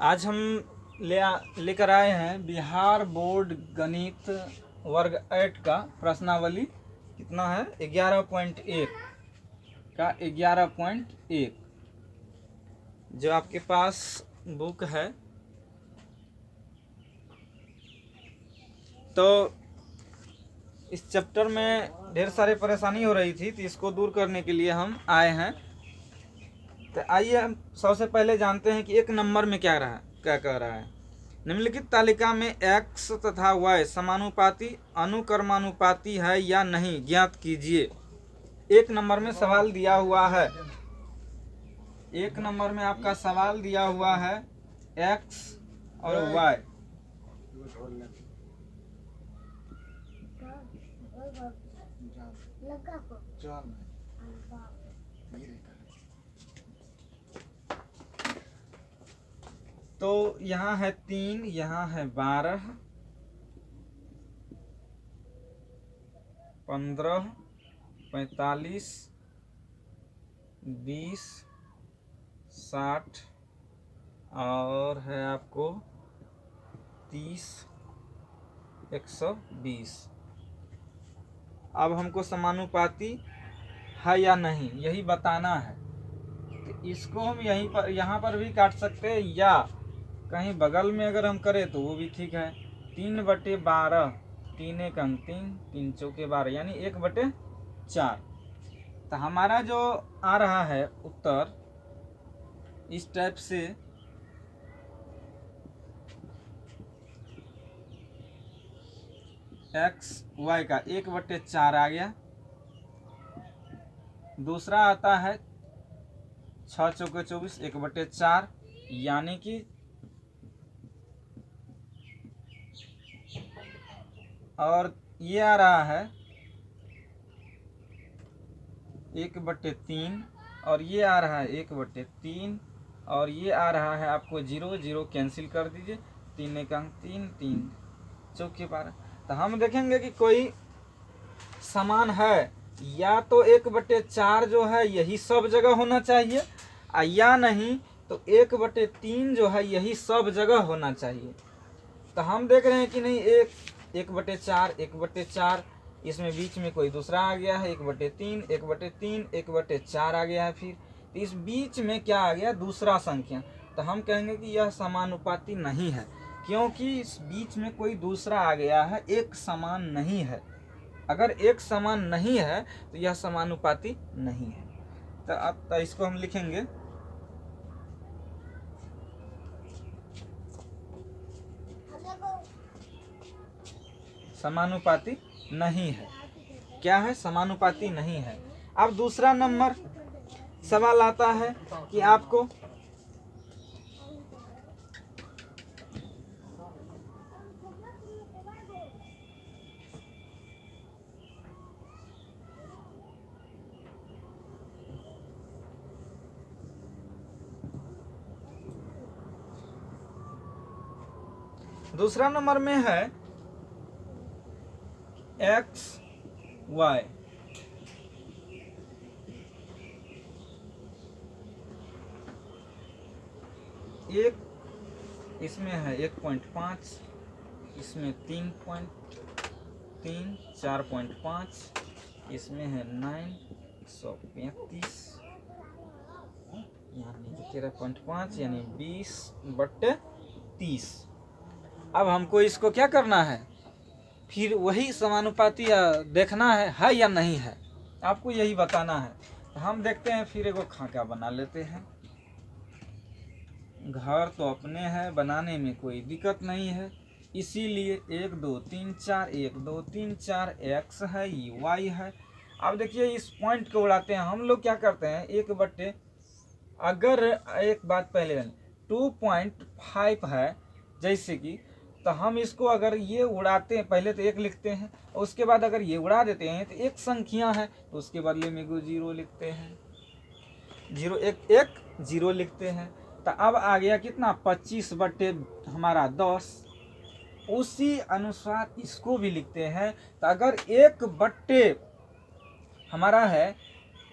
आज हम लेकर आए हैं बिहार बोर्ड गणित वर्ग 8 का प्रश्नावली। कितना है? 11.1 का 11.1 जो आपके पास बुक है। तो इस चैप्टर में ढेर सारे परेशानी हो रही थी, तो इसको दूर करने के लिए हम आए हैं। तो आइए हम सबसे पहले जानते हैं कि एक नंबर में क्या कह रहा है। निम्नलिखित तालिका में x तथा y समानुपाती अनुक्रमानुपाती है या नहीं, ज्ञात कीजिए। एक नंबर में सवाल दिया हुआ है, एक नंबर में आपका सवाल दिया हुआ है x और y। तो यहाँ है 3, यहाँ है 12, 15, 45, 20, 60 और है आपको 30, 120। अब हमको समानुपाती है या नहीं यही बताना है। तो इसको हम यहाँ पर भी काट सकते हैं, या कहीं बगल में अगर हम करें तो वो भी ठीक है। 3/12, 3 एक अंक 3, 3 चौके 12 यानी 1/4। तो हमारा जो आ रहा है उत्तर इस टाइप से, x y का 1/4 आ गया। दूसरा आता है 6 चौके 24, 1/4 यानी कि और ये आ रहा है 1/3 और ये आ रहा है 1/3 और ये आ रहा है आपको 0 0 कैंसिल कर दीजिए। 3 एक अंक 3, 3 चौके 12। तो हम देखेंगे कि कोई समान है, या तो 1/4 जो है यही सब जगह होना चाहिए, या नहीं तो 1/3 जो है यही सब जगह होना चाहिए। तो हम देख रहे हैं कि नहीं, 1/4, 1/4, इसमें बीच में कोई दूसरा आ गया है 1/3, 1/3, 1/4 आ गया है। फिर तो इस बीच में क्या आ गया? दूसरा संख्या। तो हम कहेंगे कि यह समानुपाती नहीं है, क्योंकि इस बीच में कोई दूसरा आ गया है, एक समान नहीं है। अगर एक समान नहीं है तो यह समानुपाती नहीं है। तो अब इसको हम लिखेंगे समानुपाती नहीं है। क्या है? समानुपाती नहीं है। अब दूसरा नंबर सवाल आता है कि आपको दूसरा नंबर में है x y। एक इसमें है 1.5, इसमें 3.3, 4.5, इसमें है 935 यानी 13.5 यानी 20/30। अब हमको इसको क्या करना है? फिर वही समानुपाती देखना है या नहीं है, आपको यही बताना है। तो हम देखते हैं, फिर एगो खाका बना लेते हैं। घर तो अपने हैं, बनाने में कोई दिक्कत नहीं है, इसीलिए 1 2 3 4, 1 2 3 4 x है, ये y है। अब देखिए इस पॉइंट को उड़ाते हैं हम लोग। क्या करते हैं? अगर एक बात पहले 2.5 है जैसे कि, तो हम इसको अगर ये उड़ाते हैं, पहले तो 1 लिखते हैं, और उसके बाद अगर ये उड़ा देते हैं तो एक संख्या है, तो उसके बदले में 0 लिखते हैं, 0 1 1 0 लिखते हैं। तो अब आ गया कितना? 25/10। उसी अनुसार इसको भी लिखते हैं। तो अगर 1/ हमारा है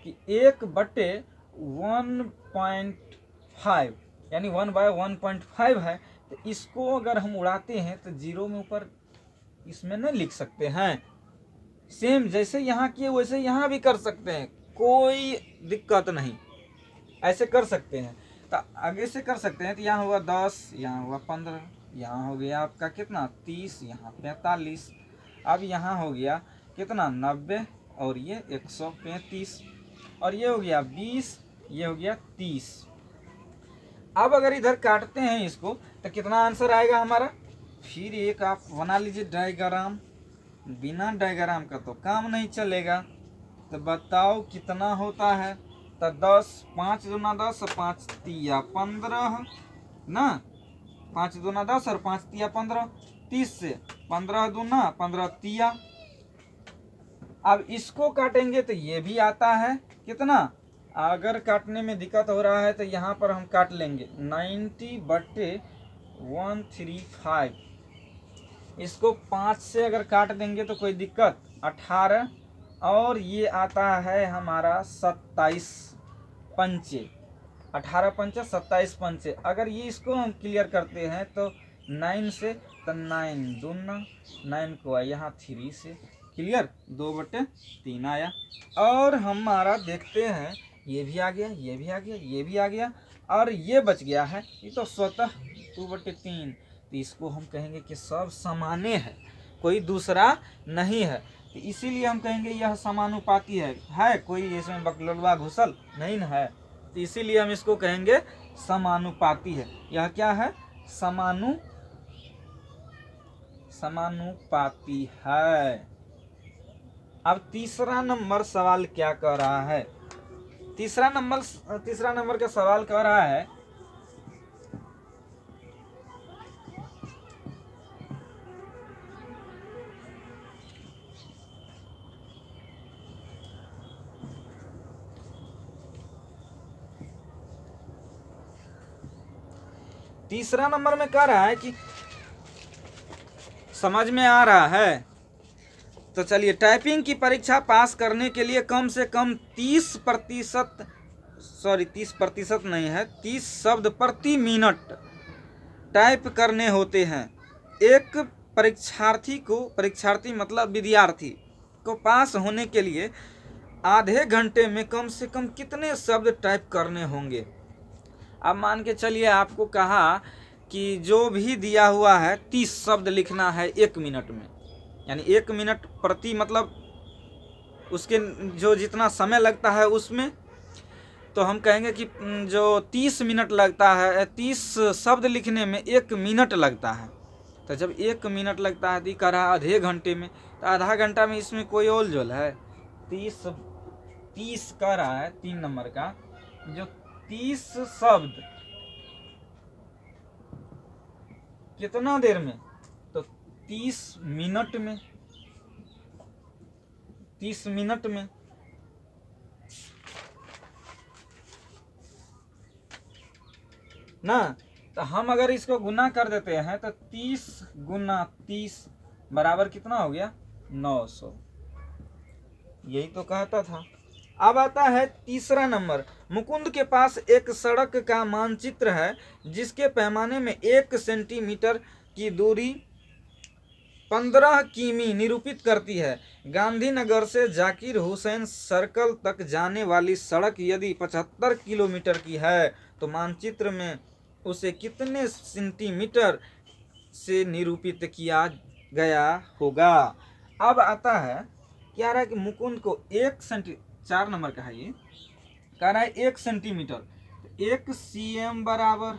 कि 1/1.5 यानी 1/1.5 है, तो इसको अगर हम उड़ाते हैं तो 0 में ऊपर इसमें नहीं लिख सकते हैं। सेम जैसे यहाँ किए वैसे यहाँ भी कर सकते हैं, कोई दिक्कत नहीं, ऐसे कर सकते हैं। तो आगे से कर सकते हैं। तो यहाँ हुआ 10, यहाँ हुआ 15, यहाँ हो गया आपका कितना 30, यहाँ 45, अब यहाँ हो गया कितना 90 और ये 135, और ये हो गया 20, ये हो गया 30। अब अगर इधर काटते हैं इसको तो कितना आंसर आएगा हमारा। फिर एक आप बना लीजिए डायग्राम, बिना डायग्राम का तो काम नहीं चलेगा। तो बताओ कितना होता है। तो 10, 5 दूना 10 और 5 तिया 15 ना, 5 दूना 10 और 5 तिया 15, 30 से 15 दूना 15 तिया। अब इसको काटेंगे तो ये भी आता है कितना। अगर काटने में दिक्कत हो रहा है तो यहाँ पर हम काट लेंगे 90/135। इसको 5 से अगर काट देंगे तो कोई दिक्कत 18, और ये आता है हमारा 27 पंचे, 18 पंचे 27 पंचे। अगर ये इसको हम क्लियर करते हैं तो 9 से, तो 9 दूना 9 को यहाँ 3 से क्लियर, 2/3 आया। और हमारा देखते हैं ये भी आ गया, ये भी आ गया, ये भी आ गया, और ये बच गया है, ये तो स्वतः 2/3। तो इसको हम कहेंगे कि सब समाने है, कोई दूसरा नहीं है। तो इसीलिए हम कहेंगे यह समानुपाती है कोई इसमें बकलवा घुसल नहीं न है। तो इसीलिए हम इसको कहेंगे समानुपाती है। यह क्या है, समानुपाती है। अब तीसरा नंबर सवाल क्या कह रहा है। तीसरा नंबर का सवाल कह रहा है में कह रहा है कि समझ में आ रहा है। तो चलिए, टाइपिंग की परीक्षा पास करने के लिए कम से कम 30% नहीं है, 30 शब्द प्रति मिनट टाइप करने होते हैं। एक परीक्षार्थी मतलब विद्यार्थी को पास होने के लिए आधे घंटे में कम से कम कितने शब्द टाइप करने होंगे। अब मान के चलिए आपको कहा कि जो भी दिया हुआ है 30 शब्द लिखना है 1 मिनट में, यानी 1 मिनट प्रति मतलब उसके जो जितना समय लगता है उसमें, तो हम कहेंगे कि जो 30 मिनट लगता है, 30 शब्द लिखने में 1 मिनट लगता है। तो जब 1 मिनट लगता है तो कह रहा है आधे घंटे में, तो आधा घंटा में इसमें कोई ओल जोल है। 30 कह रहा है 3 नंबर का, जो 30 शब्द कितना देर में, तो 30 मिनट में, 30 मिनट में। ना, तो हम अगर इसको गुना कर देते हैं तो 30 गुना 30 बराबर कितना हो गया 900। यही तो कहता था। अब आता है तीसरा नंबर। मुकुंद के पास एक सड़क का मानचित्र है जिसके पैमाने में 1 सेंटीमीटर की दूरी 15 किमी निरूपित करती है। गांधीनगर से जाकिर हुसैन सर्कल तक जाने वाली सड़क यदि 75 किलोमीटर की है तो मानचित्र में उसे कितने सेंटीमीटर से निरूपित किया गया होगा। अब आता है क्या रहा है कि मुकुंद को 4 नंबर का है, ये कह रहा है 1 सेंटीमीटर, 1 cm बराबर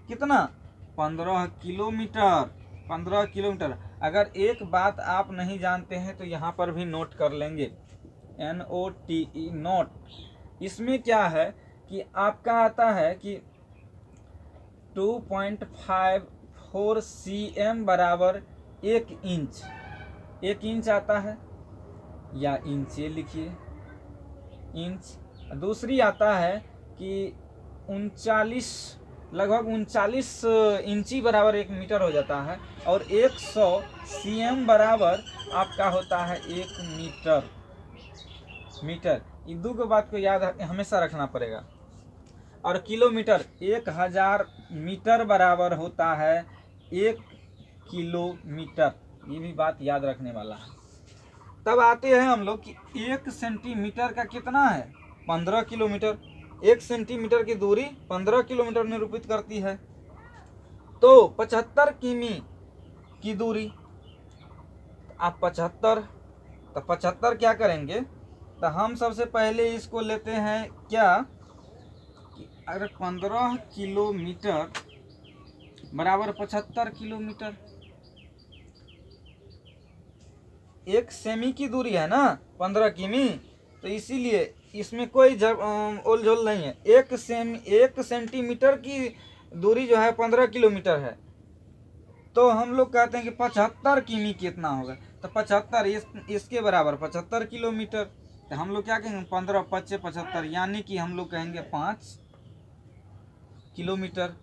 कितना 15 किलोमीटर। 15 किलोमीटर। अगर एक बात आप नहीं जानते हैं तो यहाँ पर भी नोट कर लेंगे, NOTE नोट। इसमें क्या है कि आपका आता है कि 2.54 cm बराबर 1 इंच। 1 इंच आता है, या इंचे लिखिए इंच। दूसरी आता है कि 39 लगभग 39 इंची बराबर 1 मीटर हो जाता है, और 100 cm बराबर आपका होता है 1 मीटर। ये दो बात को याद हमेशा रखना पड़ेगा। और किलोमीटर 1000 मीटर बराबर होता है 1 किलोमीटर। ये भी बात याद रखने वाला है। तब आते हैं हम लोग कि 1 सेंटीमीटर का कितना है 15 किलोमीटर। 1 सेंटीमीटर की दूरी 15 किलोमीटर निरूपित करती है। तो 75 किमी की दूरी, आप 75, तो 75 क्या करेंगे, तो हम सबसे पहले इसको लेते हैं क्या कि अगर 15 किलोमीटर बराबर 75 किलोमीटर, 1 सेमी की दूरी है ना 15 किमी, तो इसीलिए इसमें कोई उलझुल नहीं है। 1 सेंटीमीटर की दूरी जो है 15 किलोमीटर है, तो हम लोग कहते हैं कि 75 किमी कितना होगा, तो 75 इसके बराबर 75 किलोमीटर। तो हम लोग क्या कहेंगे 15 × 5 = 75, यानी कि हम लोग कहेंगे 5 किलोमीटर।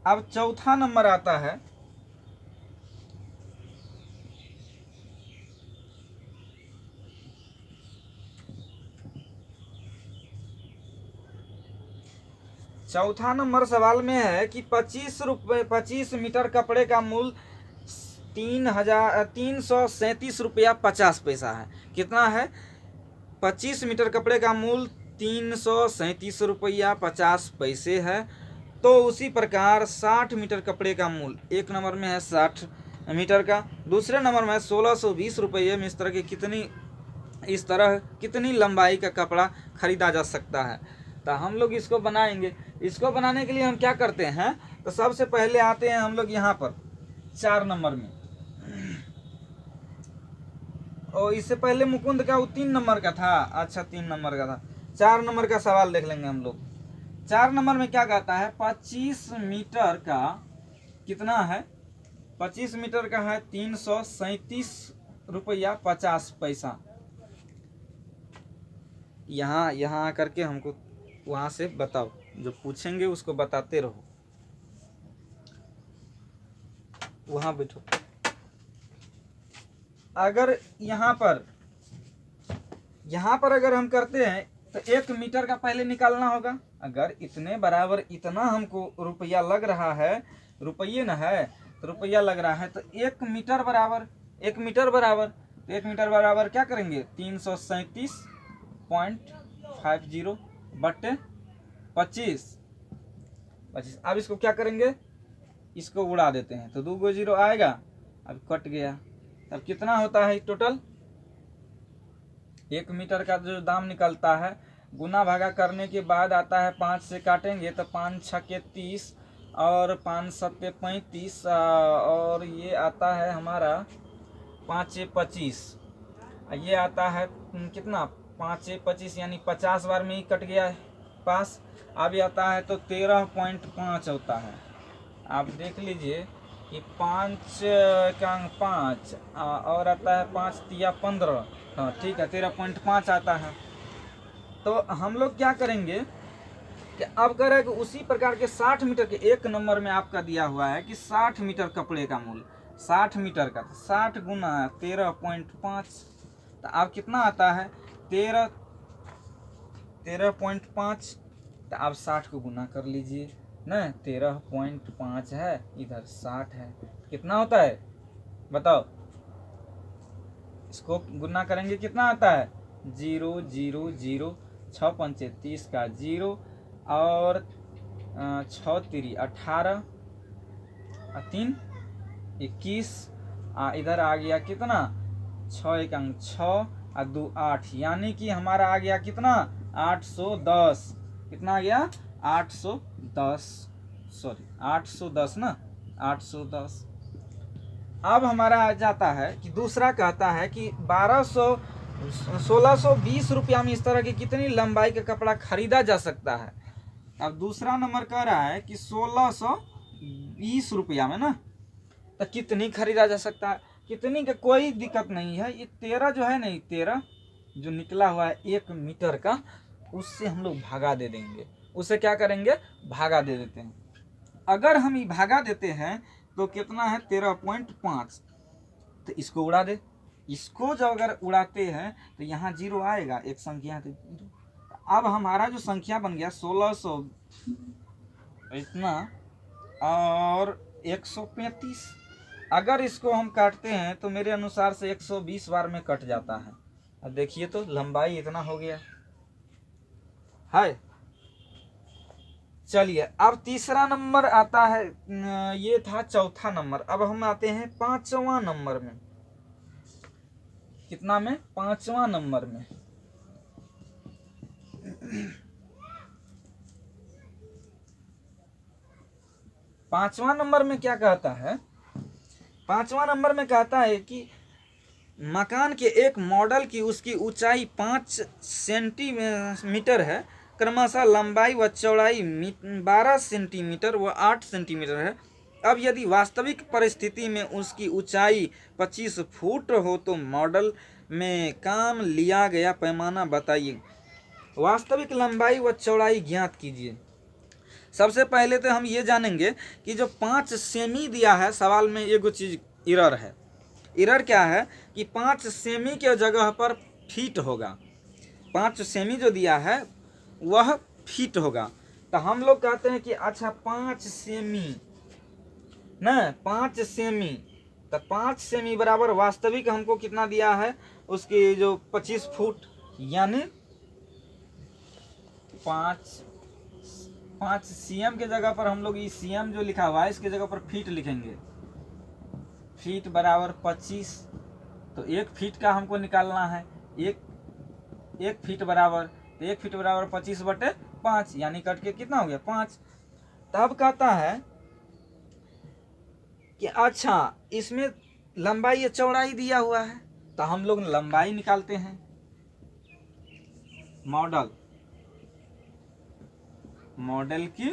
अब चौथा नंबर आता है चौथा नंबर सवाल में है कि 25 मीटर कपड़े का मूल्य 337 रुपया 50 पैसा है। कितना है 25 मीटर कपड़े का मूल्य 337 रुपया 50 पैसे है। तो उसी प्रकार 60 मीटर कपड़े का मूल्य, एक नंबर में है 60 मीटर का, दूसरे नंबर में है 1620 रुपये में इस तरह कितनी लंबाई का कपड़ा खरीदा जा सकता है। तो हम लोग इसको बनाएंगे। इसको बनाने के लिए हम क्या करते हैं, तो सबसे पहले आते हैं हम लोग यहाँ पर 4 नंबर में, और इससे पहले मुकुंद का वो 3 नंबर का था। अच्छा 3 नंबर का था, 4 नंबर का सवाल देख लेंगे हम लोग। 4 नंबर में क्या कहता है 25 मीटर का कितना है, 25 मीटर का है 337 रुपया 50 पैसा। यहाँ आकर के हमको वहां से बताओ, जो पूछेंगे उसको बताते रहो, वहां बैठो। अगर यहाँ पर अगर हम करते हैं तो 1 मीटर का पहले निकालना होगा। अगर इतने बराबर इतना हमको रुपया लग रहा है, रुपये न है तो रुपया लग रहा है, तो 1 मीटर बराबर तो 1 मीटर बराबर क्या करेंगे 337.50 बटे 25। अब इसको क्या करेंगे, इसको उड़ा देते हैं, तो 2 गो 0 आएगा, अब कट गया। तब कितना होता है टोटल 1 मीटर का जो दाम निकलता है, गुना भागा करने के बाद आता है 5 से काटेंगे तो 5 × 6 = 30 और 5 × 7 = 35 और ये आता है हमारा 5 × 25, ये आता है कितना 5 × 25 यानी 50 बार में ही कट गया है पास। अब ये आता है तो 13.5 होता है। आप देख लीजिए कि 5 का 5 और आता है 5 × 3 = 15, हाँ ठीक है 13.5 आता है। तो हम लोग क्या करेंगे कि अब करेंगे उसी प्रकार के 60 मीटर के, एक नंबर में आपका दिया हुआ है कि 60 मीटर कपड़े का मूल्य, 60 मीटर का 60 गुना 13.5, तो आप कितना आता है 13.5, तो आप 60 को गुना कर लीजिए ना, 13.5 है इधर 60 है, कितना होता है बताओ, इसको गुना करेंगे कितना आता है 0 0 0, 6 × 5 = 30 का 0 और 6 × 3 = 18, 3 = 21, इधर आ गया कितना 6 × 1 = 6 और 2 = 8, यानी कि हमारा आ गया कितना 810। कितना आ गया 810, सॉरी 810 ना 810। अब हमारा आ जाता है कि दूसरा कहता है कि 1620 रुपया में इस तरह की कितनी लंबाई का कपड़ा खरीदा जा सकता है। अब दूसरा नंबर कह रहा है कि 1620 रुपया में ना, तो कितनी खरीदा जा सकता है, कितनी का कोई दिक्कत नहीं है। ये 13 जो है नहीं, 13 जो निकला हुआ है 1 मीटर का, उससे हम लोग भागा दे देंगे। उसे क्या करेंगे भागा दे देते हैं। अगर हम ये भागा देते हैं तो कितना है 13.5, तो इसको उड़ा दे। इसको जब अगर उड़ाते हैं तो यहाँ 0 आएगा, एक संख्या तो 0, अब हमारा जो संख्या बन गया 1600 इतना और 135, अगर इसको हम काटते हैं तो मेरे अनुसार से 120 बार में कट जाता है। अब देखिए तो लंबाई इतना हो गया है। चलिए अब तीसरा नंबर आता है, ये था चौथा नंबर। अब हम आते हैं पांचवा नंबर में। कितना में? पांचवा नंबर में। पांचवा नंबर में क्या कहता है? पांचवा नंबर में कहता है कि मकान के एक मॉडल की उसकी ऊंचाई 5 सेंटीमीटर है, क्रमशः लंबाई व चौड़ाई 12 सेंटीमीटर व 8 सेंटीमीटर है। अब यदि वास्तविक परिस्थिति में उसकी ऊंचाई 25 फुट हो तो मॉडल में काम लिया गया पैमाना बताइए। वास्तविक लंबाई व चौड़ाई ज्ञात कीजिए। सबसे पहले तो हम ये जानेंगे कि जो 5 सेमी दिया है सवाल में, एगो चीज इरर है। इरर क्या है कि 5 सेमी के जगह पर फीट होगा। 5 सेमी जो दिया है वह फीट होगा। तो हम लोग कहते हैं कि अच्छा 5 सेमी न 5 सेमी, तो 5 सेमी बराबर वास्तविक हमको कितना दिया है, उसकी जो 25 फुट, यानी 5 सीएम के जगह पर हम लोग इस सीएम जो लिखा हुआ है इसके जगह पर फीट लिखेंगे। फीट बराबर 25, तो 1 फीट का हमको निकालना है। एक फीट बराबर, तो 1 फीट बराबर 25/5, यानी कट के कितना हो गया 5। तब कहता है कि अच्छा इसमें लंबाई या चौड़ाई दिया हुआ है, तो हम लोग लंबाई निकालते हैं। मॉडल की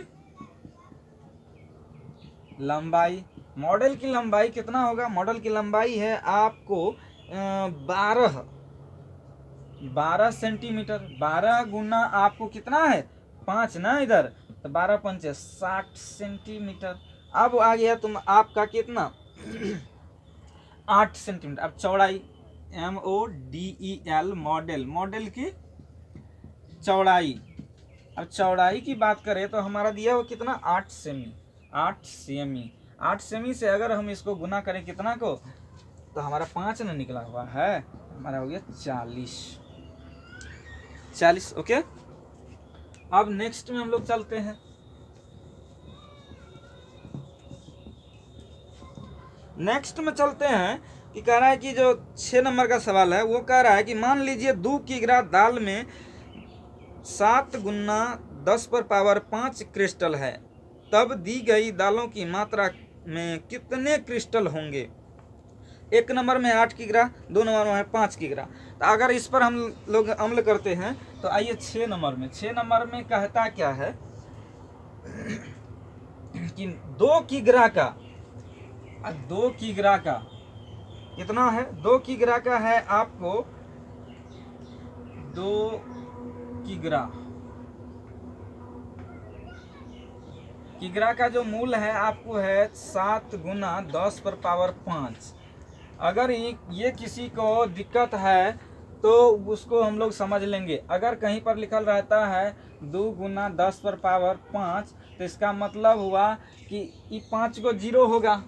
लंबाई, मॉडल की लंबाई कितना होगा? मॉडल की लंबाई है आपको 12 सेंटीमीटर। 12 गुना आपको कितना है 5 ना इधर, तो 12 पंचे 60 सेंटीमीटर। अब आ गया तुम आपका कितना 8 सेंटीमीटर। अब चौड़ाई MODEL, मॉडल की चौड़ाई। अब चौड़ाई की बात करें तो हमारा दिया हुआ कितना 8 सेमी। 8 सेमी से अगर हम इसको गुना करें कितना को, तो हमारा 5 ना निकला हुआ है, हमारा हो गया 40। ओके। अब नेक्स्ट में हम लोग चलते हैं। नेक्स्ट में चलते हैं कि कह रहा है कि जो 6 नंबर का सवाल है वो कह रहा है कि मान लीजिए 2 किग्रा दाल में 7 गुना 10⁵ क्रिस्टल है, तब दी गई दालों की मात्रा में कितने क्रिस्टल होंगे? 1 नंबर में 8 किग्रा, 2 नंबर में 5 किग्रा। तो अगर इस पर हम लोग अमल करते हैं तो आइए 6 नंबर में। 6 नंबर में कहता क्या है कि 2 किग्रा का कितना है? 2 किग्रा का है आपको 2 किग्रा का जो मूल है आपको है 7 गुना 10⁵। अगर ये किसी को दिक्कत है तो उसको हम लोग समझ लेंगे। अगर कहीं पर लिखल रहता है 2 गुना 10⁵, तो इसका मतलब हुआ कि ये 5 को 0 होगा,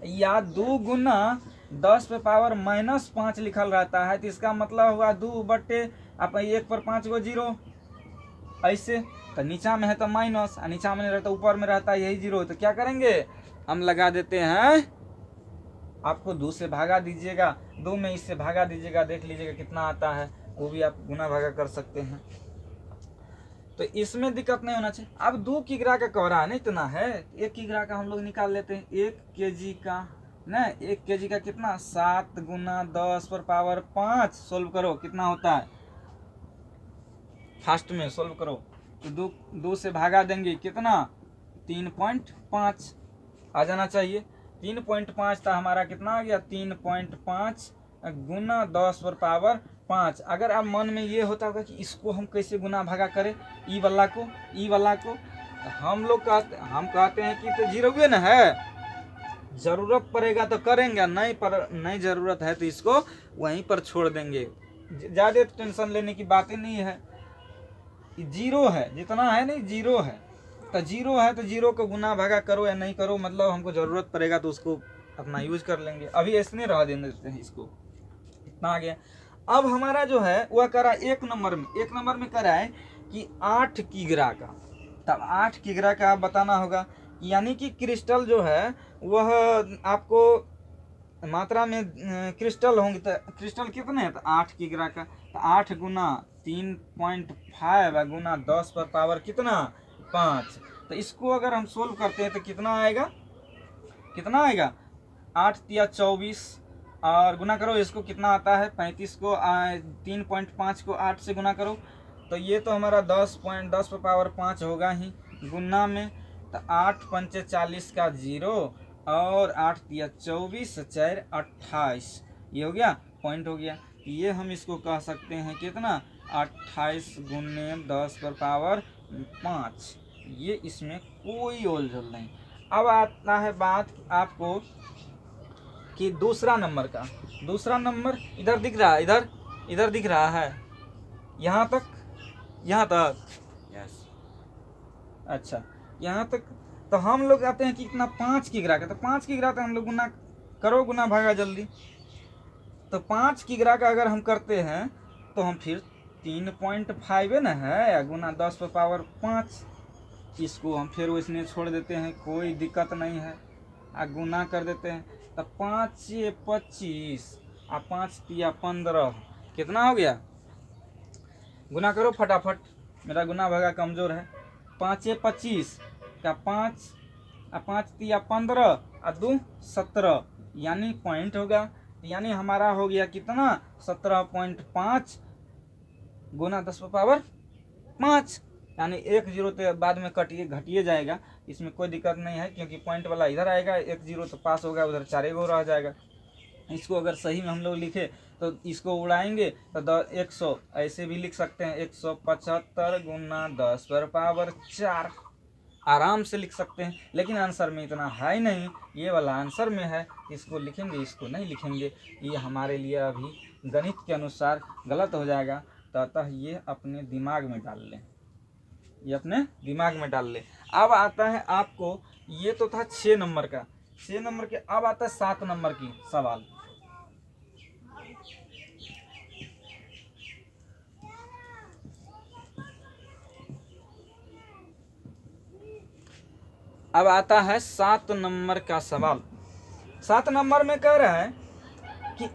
या 2 गुना 10⁻⁻5 लिखल रहता है, तो इसका मतलब हुआ 2/1/5 को 0। ऐसे तो नीचा में है तो माइनस, और नीचा में नहीं रहता, ऊपर में रहता है यही 0। तो क्या करेंगे हम लगा देते हैं, आपको 2 से भागा दीजिएगा, 2 में इससे भागा दीजिएगा, देख लीजिएगा कितना आता है, वो भी आप गुना भागा कर सकते हैं। तो इसमें दिक्कत नहीं होना चाहिए। अब 2 किग्रा का कह रहा है ना इतना है, 1 किग्रा का हम लोग निकाल लेते हैं। 1 केजी का ना, 1 केजी का कितना 7 गुना 10⁵। सोल्व करो कितना होता है, फास्ट में सोल्व करो। तो 2 से भागा देंगे कितना 3.5 आ जाना चाहिए। 3.5 था हमारा, कितना आ गया 3.5 गुना 10⁵। अगर आप मन में ये होता होगा कि इसको हम कैसे गुना भागा करें, ई वाला को, तो हम कहते हैं कि तो 0 ना है, जरूरत पड़ेगा तो करेंगे, नहीं जरूरत है तो इसको वहीं पर छोड़ देंगे। ज़्यादा टेंशन लेने की बात ही नहीं है। जीरो है, जितना है नहीं जीरो है, तो जीरो है तो जीरो को गुना भागा करो या नहीं करो, मतलब हमको ज़रूरत पड़ेगा तो उसको अपना यूज कर लेंगे। अभी ऐसे रह देने देते हैं इसको, इतना आ गया। अब हमारा जो है वह करा एक नंबर में करा है कि 8 किग्रा का। तब 8 किग्रा का आप बताना होगा, यानी कि क्रिस्टल जो है वह आपको मात्रा में क्रिस्टल होंगे, तो क्रिस्टल कितने हैं, तो 8 किग्रा का। तो 8 गुना 3.5 गुना 10 पर पावर कितना 5। तो इसको अगर हम सोल्व करते हैं तो कितना आएगा, 8 तिया 24 और गुना करो, इसको कितना आता है 35 को 3.5 को 8 से गुना करो, तो ये तो हमारा 10 पर पावर 5 होगा ही गुना में। तो 8 पंचे 40 का 0 और 8 तिया 24 4 28, ये हो गया पॉइंट हो गया। ये हम इसको कह सकते हैं कितना 28 गुने 10 पर पावर 5। ये इसमें कोई ओलझोल नहीं। अब आता है बात आपको कि दूसरा नंबर इधर दिख रहा है, इधर दिख रहा है, यहाँ तक यस, अच्छा यहाँ तक। तो हम लोग आते हैं कि इतना 5 किग्रा का, तो 5 किग्रा तो हम लोग गुना भागा जल्दी। तो 5 किग्रा का अगर हम करते हैं तो हम फिर 3.5 ना है गुना 10 पर पावर 5, इसको हम फिर उसने छोड़ देते हैं, कोई दिक्कत नहीं है, गुना कर देते हैं। तो 5 से 25 और 5 तिया 15 कितना हो गया, गुना करो फटाफट, मेरा गुना भागा कमज़ोर है। 5 से 25 का 5 और 5 तिया 15 और 2 17, यानी पॉइंट होगा, यानी हमारा हो गया कितना 17.5 गुना 10 पर पावर 5, यानी 1 0 तो बाद में घटिए जाएगा, इसमें कोई दिक्कत नहीं है, क्योंकि पॉइंट वाला इधर आएगा, 1 0 तो पास होगा, उधर 4 गो रह जाएगा। इसको अगर सही में हम लोग लिखे तो इसको उड़ाएंगे तो 100 ऐसे भी लिख सकते हैं, 175 गुना 10 पर पावर 4 आराम से लिख सकते हैं। लेकिन आंसर में इतना है ही नहीं, ये वाला आंसर में है, इसको लिखेंगे इसको नहीं लिखेंगे, ये हमारे लिए अभी गणित के अनुसार गलत हो जाएगा। तो अतः ये अपने दिमाग में डाल लें, ये अपने दिमाग में डाल ले। अब आता है आपको, ये तो था 6 नंबर का, 6 नंबर के। अब आता है 7 नंबर की सवाल। अब आता है 7 नंबर का सवाल। 7 नंबर में कह रहा है कि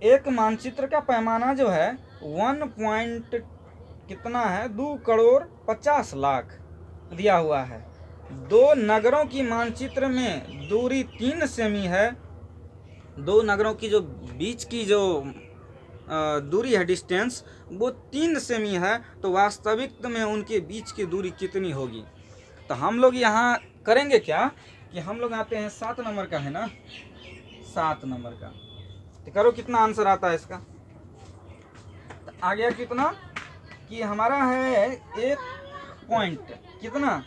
एक मानचित्र का पैमाना जो है 1 पॉइंट कितना है 2 करोड़ 50 लाख दिया हुआ है। 2 नगरों की मानचित्र में दूरी 3 सेमी है। 2 नगरों की जो बीच की जो दूरी है डिस्टेंस वो 3 सेमी है, तो वास्तविक में उनके बीच की दूरी कितनी होगी। तो हम लोग यहाँ करेंगे क्या कि हम लोग आते हैं 7 नंबर का है ना, 7 नंबर का, तो करो कितना आंसर आता है इसका। तो आ गया कितना कि हमारा है 1 पॉइंट कितना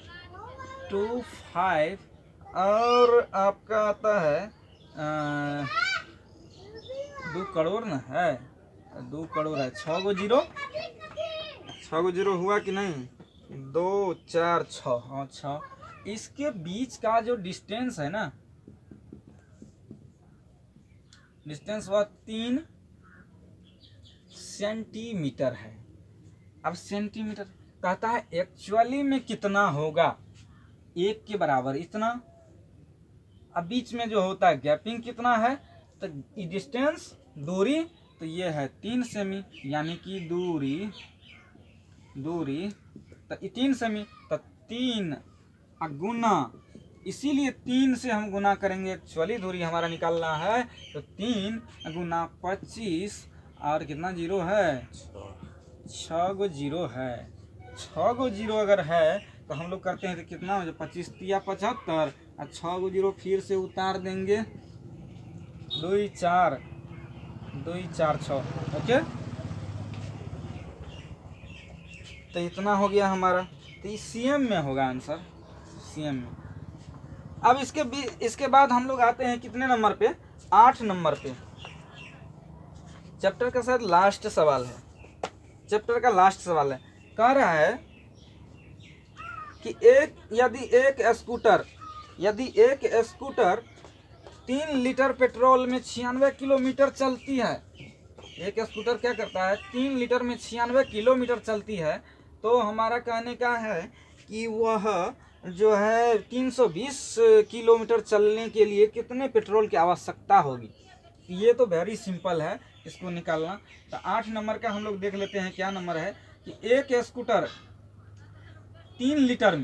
25 और आपका आता है 2 करोड़ ना है, 2 करोड़ है, 6 गो जीरो हुआ कि नहीं, 2 4 6, हाँ 6। इसके बीच का जो डिस्टेंस है ना, डिस्टेंस वह 3 सेंटीमीटर है। अब सेंटीमीटर कहता है एक्चुअली में कितना होगा, 1 के बराबर इतना। अब बीच में जो होता है गैपिंग कितना है, तो डिस्टेंस दूरी तो ये है 3 सेमी, यानी कि दूरी तो 3 सेमी, तो 3 गुना, इसीलिए 3 से हम गुना करेंगे, एक्चुअली दूरी हमारा निकालना है, तो 3 गुना 25 और कितना जीरो है 6 गो जीरो है। 6 गो जीरो अगर है तो हम लोग करते हैं तो कितना हो जाए 25 तिया 75 और 6 गो जीरो फिर से उतार देंगे, 2 4 6, ओके। तो इतना हो गया हमारा, तो इस सीएम में होगा आंसर, सीएम में। अब इसके बाद हम लोग आते हैं कितने नंबर पे, 8 नंबर पे। चैप्टर का शायद लास्ट सवाल है, चैप्टर का लास्ट सवाल है। कह रहा है कि यदि एक स्कूटर 3 लीटर पेट्रोल में 96 किलोमीटर चलती है, एक स्कूटर क्या करता है 3 लीटर में 96 किलोमीटर चलती है, तो हमारा कहने का है कि वह जो है 320 किलोमीटर चलने के लिए कितने पेट्रोल की आवश्यकता होगी। ये तो वेरी सिंपल है इसको निकालना। तो 8 नंबर का हम लोग देख लेते हैं क्या नंबर है कि एक स्कूटर 3 लीटर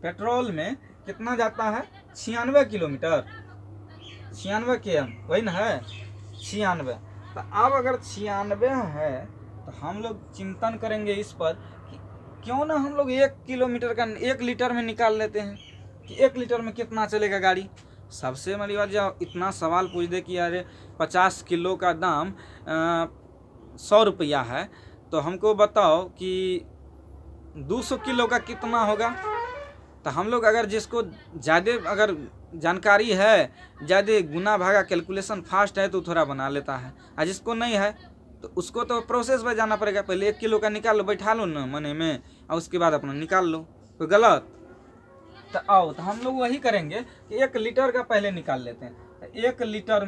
पेट्रोल में कितना जाता है 96 किलोमीटर, 96 km वही ना है 96। तो अब अगर 96 है तो हम लोग चिंतन करेंगे इस पर कि क्यों ना हम लोग 1 लीटर में निकाल लेते हैं कि 1 लीटर में कितना चलेगा गाड़ी। सबसे बड़ी बात, जब इतना सवाल पूछ दे कि अरे 50 किलो का दाम 100 रुपया है, तो हमको बताओ कि 200 किलो का कितना होगा। तो हम लोग अगर जिसको ज़्यादा अगर जानकारी है, ज़्यादा गुना भागा कैलकुलेशन फास्ट है, तो थोड़ा बना लेता है, और जिसको नहीं है तो उसको तो प्रोसेस में जाना पड़ेगा। पहले 1 किलो का निकाल लो, बैठा लो ना मने में, और उसके बाद अपना निकाल लो। तो गलत। तो आओ तो हम लोग वही करेंगे कि 1 लीटर का पहले निकाल लेते हैं। तो 1 लीटर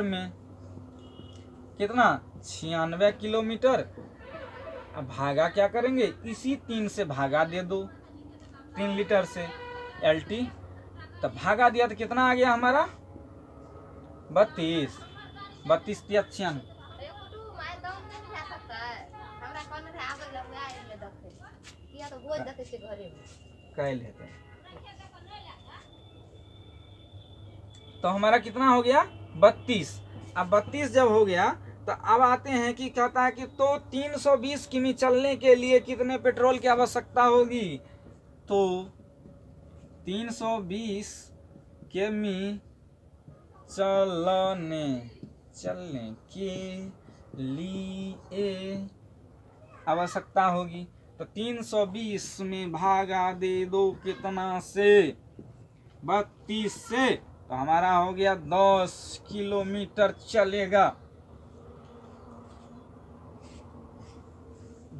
में कितना 96 किलोमीटर। अब भागा क्या करेंगे, इसी 3 से भागा दे दो, 3 लीटर से LT। तो भागा दिया तो कितना आ गया हमारा 32 या 96। तो हमारा कितना हो गया 32। अब 32 जब हो गया तो अब आते हैं कि कहता है कि तो 320 किमी चलने के लिए कितने पेट्रोल की आवश्यकता होगी। तो 320 किमी चलने के लिए आवश्यकता होगी। तो 320 में भागा दे दो कितना से 32 से, तो हमारा हो गया 10 किलोमीटर चलेगा।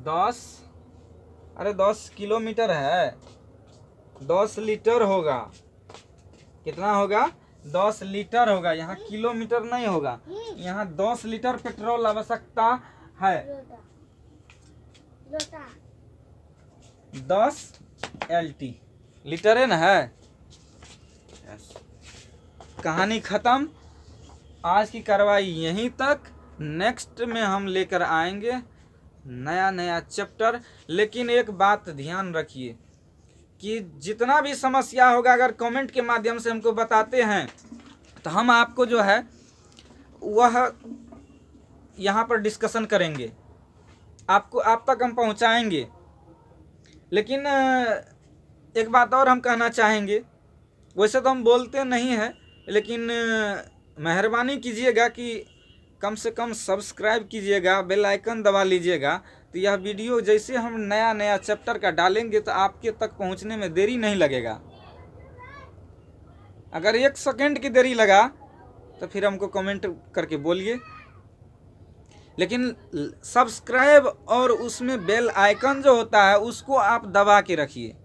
10 किलोमीटर है, 10 लीटर होगा। कितना होगा 10 लीटर होगा, यहाँ किलोमीटर नहीं होगा। यहाँ 10 लीटर पेट्रोल आवश्यकता है। 10 LT लीटर है ना है। कहानी खत्म। आज की कार्रवाई यहीं तक। नेक्स्ट में हम लेकर आएंगे नया चैप्टर। लेकिन एक बात ध्यान रखिए कि जितना भी समस्या होगा अगर कमेंट के माध्यम से हमको बताते हैं तो हम आपको जो है वह यहाँ पर डिस्कशन करेंगे, आप तक हम पहुँचाएंगे। लेकिन एक बात और हम कहना चाहेंगे, वैसे तो हम बोलते नहीं हैं, लेकिन मेहरबानी कीजिएगा कि कम से कम सब्सक्राइब कीजिएगा, बेल आइकन दबा लीजिएगा। तो यह वीडियो जैसे हम नया चैप्टर का डालेंगे तो आपके तक पहुंचने में देरी नहीं लगेगा। अगर 1 सेकंड की देरी लगा तो फिर हमको कमेंट करके बोलिए। लेकिन सब्सक्राइब और उसमें बेल आइकन जो होता है उसको आप दबा के रखिए।